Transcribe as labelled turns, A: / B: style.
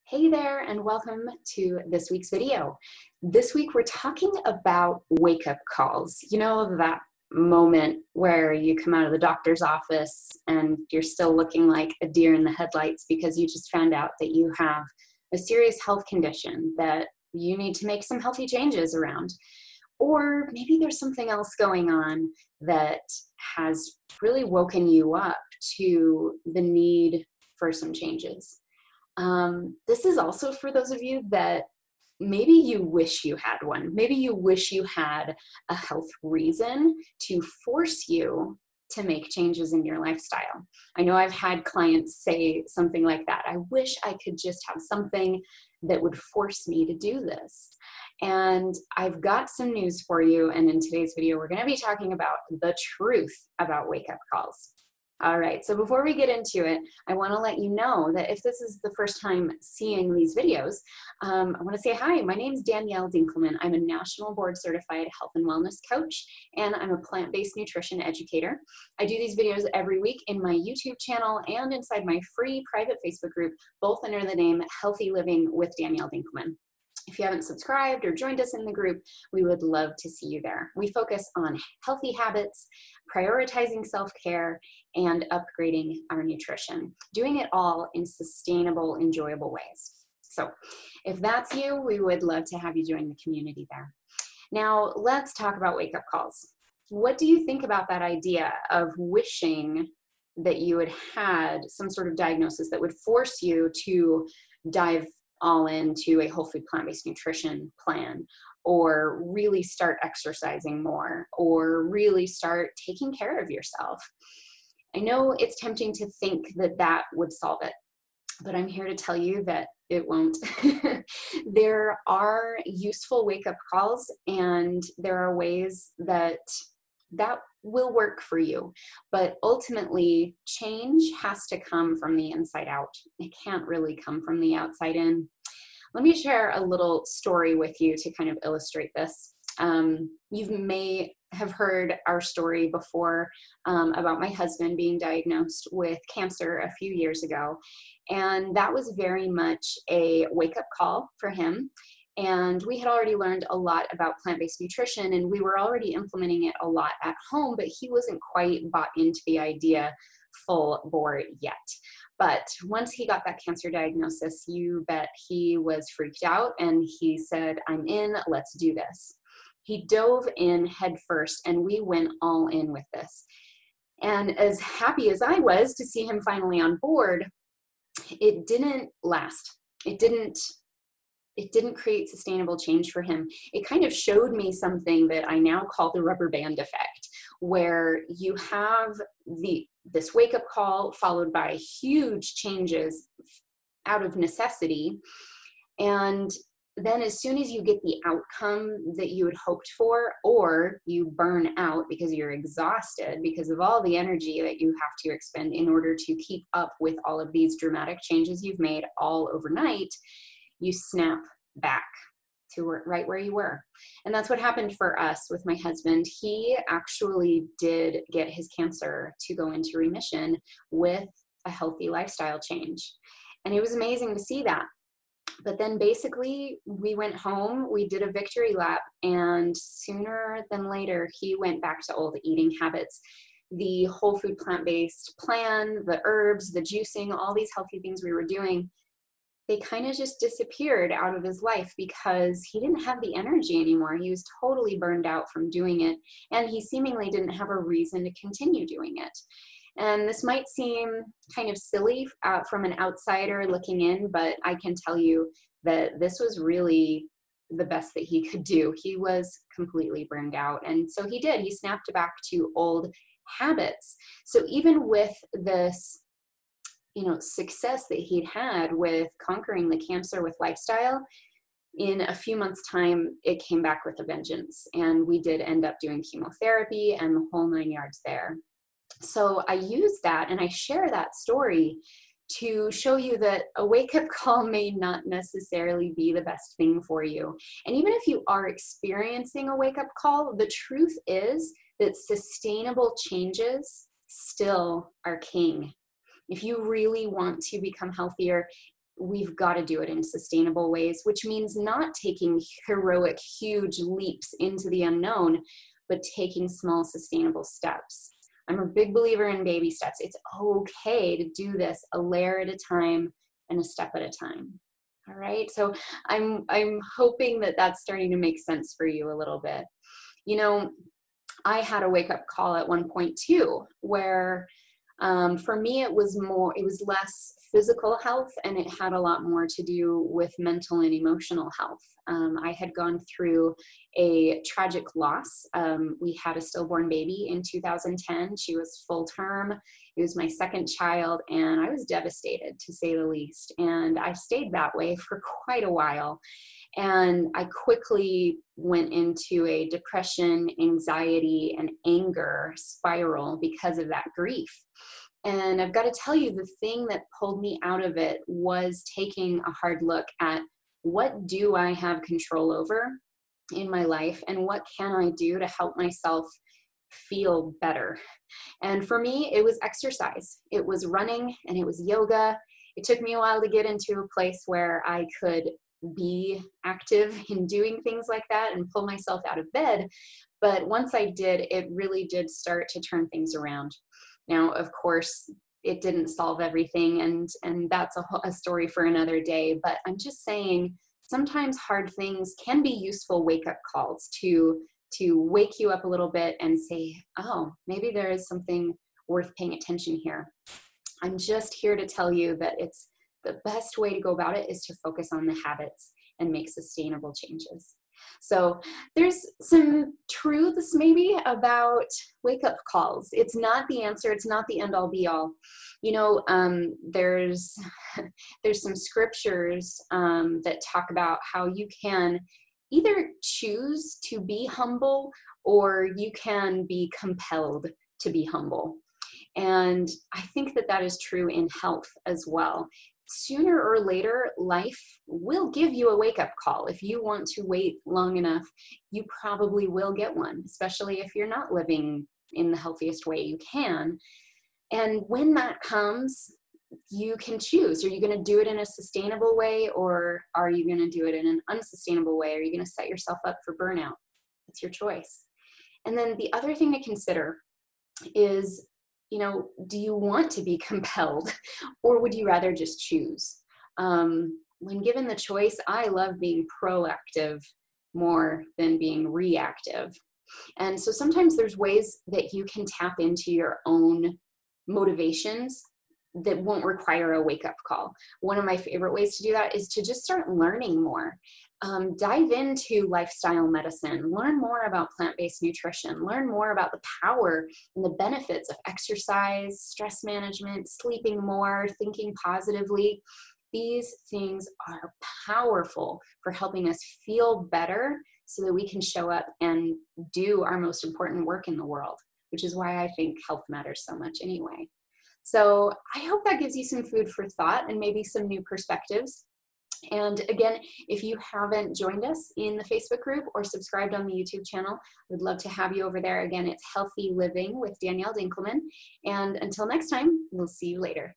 A: Hey there, and welcome to this week's video. This week we're talking about wake-up calls. You know, that moment where you come out of the doctor's office and you're still looking like a deer in the headlights because you just found out that you have a serious health condition that you need to make some healthy changes around. Or maybe there's something else going on that has really woken you up to the need for some changes. This is also for those of you that maybe you wish you had one. Maybe you wish you had a health reason to force you to make changes in your lifestyle. I know I've had clients say something like that. I wish I could just have something that would force me to do this. And I've got some news for you. And in today's video, we're going to be talking about the truth about wake-up calls. All right, so before we get into it, I want to let you know that if this is the first time seeing these videos, I want to say hi. My name is Danielle Dinkelman. I'm a national board certified health and wellness coach, and I'm a plant-based nutrition educator. I do these videos every week in my YouTube channel and inside my free private Facebook group, both under the name Healthy Living with Danielle Dinkelman. If you haven't subscribed or joined us in the group, we would love to see you there. We focus on healthy habits, prioritizing self-care, and upgrading our nutrition, doing it all in sustainable, enjoyable ways. So if that's you, we would love to have you join the community there. Now, let's talk about wake-up calls. What do you think about that idea of wishing that you had had some sort of diagnosis that would force you to dive all into a whole food plant-based nutrition plan, or really start exercising more, or really start taking care of yourself? I know it's tempting to think that that would solve it, but I'm here to tell you that it won't. There are useful wake-up calls, and there are ways that will work for you. But ultimately, change has to come from the inside out. It can't really come from the outside in. Let me share a little story with you to kind of illustrate this. You may have heard our story before about my husband being diagnosed with cancer a few years ago. And that was very much a wake-up call for him. And we had already learned a lot about plant-based nutrition, and we were already implementing it a lot at home, but he wasn't quite bought into the idea full bore yet. But once he got that cancer diagnosis, you bet he was freaked out, and he said, "I'm in, let's do this." He dove in head first, and we went all in with this. And as happy as I was to see him finally on board, it didn't last. It didn't create sustainable change for him. It kind of showed me something that I now call the rubber band effect, where you have this wake-up call followed by huge changes out of necessity. And then as soon as you get the outcome that you had hoped for, or you burn out because you're exhausted because of all the energy that you have to expend in order to keep up with all of these dramatic changes you've made all overnight, you snap back to right where you were. And that's what happened for us with my husband. He actually did get his cancer to go into remission with a healthy lifestyle change. And it was amazing to see that. But then basically we went home, we did a victory lap, and sooner than later, he went back to old eating habits. The whole food plant-based plan, the herbs, the juicing, all these healthy things we were doing, they kind of just disappeared out of his life because he didn't have the energy anymore. He was totally burned out from doing it, and he seemingly didn't have a reason to continue doing it. And this might seem kind of silly from an outsider looking in, but I can tell you that this was really the best that he could do. He was completely burned out. And so he did. He snapped back to old habits. So even with this success that he'd had with conquering the cancer with lifestyle, in a few months' time, it came back with a vengeance. And we did end up doing chemotherapy and the whole 9 yards there. So I use that and I share that story to show you that a wake-up call may not necessarily be the best thing for you. And even if you are experiencing a wake-up call, the truth is that sustainable changes still are king. If you really want to become healthier, we've got to do it in sustainable ways, which means not taking heroic, huge leaps into the unknown, but taking small, sustainable steps. I'm a big believer in baby steps. It's okay to do this a layer at a time and a step at a time. All right. So I'm hoping that that's starting to make sense for you a little bit. You know, I had a wake up call at one point too, where for me, it was less physical health, and it had a lot more to do with mental and emotional health. I had gone through a tragic loss. We had a stillborn baby in 2010. She was full term. It was my second child, and I was devastated, to say the least. And I stayed that way for quite a while. And I quickly went into a depression, anxiety, and anger spiral because of that grief. And I've got to tell you, the thing that pulled me out of it was taking a hard look at what do I have control over in my life, and what can I do to help myself feel better. And for me, it was exercise. It was running and it was yoga. It took me a while to get into a place where I could be active in doing things like that and pull myself out of bed. But once I did, it really did start to turn things around. Now, of course, it didn't solve everything, and that's a story for another day. But I'm just saying, sometimes hard things can be useful wake-up calls to wake you up a little bit and say, oh, maybe there is something worth paying attention here. I'm just here to tell you that it's the best way to go about it is to focus on the habits and make sustainable changes. So there's some truths maybe about wake-up calls. It's not the answer. It's not the end-all be-all. You know, there's some scriptures that talk about how you can either choose to be humble, or you can be compelled to be humble. And I think that that is true in health as well. Sooner or later, life will give you a wake-up call. If you want to wait long enough, you probably will get one, especially if you're not living in the healthiest way you can. And when that comes, you can choose. Are you going to do it in a sustainable way, or are you going to do it in an unsustainable way? Are you going to set yourself up for burnout? It's your choice. And then the other thing to consider is, you know, do you want to be compelled, or would you rather just choose? When given the choice, I love being proactive more than being reactive. And so sometimes there's ways that you can tap into your own motivations that won't require a wake-up call. One of my favorite ways to do that is to just start learning more. Dive into lifestyle medicine, learn more about plant-based nutrition, learn more about the power and the benefits of exercise, stress management, sleeping more, thinking positively. These things are powerful for helping us feel better so that we can show up and do our most important work in the world, which is why I think health matters so much anyway. So I hope that gives you some food for thought and maybe some new perspectives. And again, if you haven't joined us in the Facebook group or subscribed on the YouTube channel, we'd love to have you over there. Again, it's Healthy Living with Danielle Dinkelman. And until next time, we'll see you later.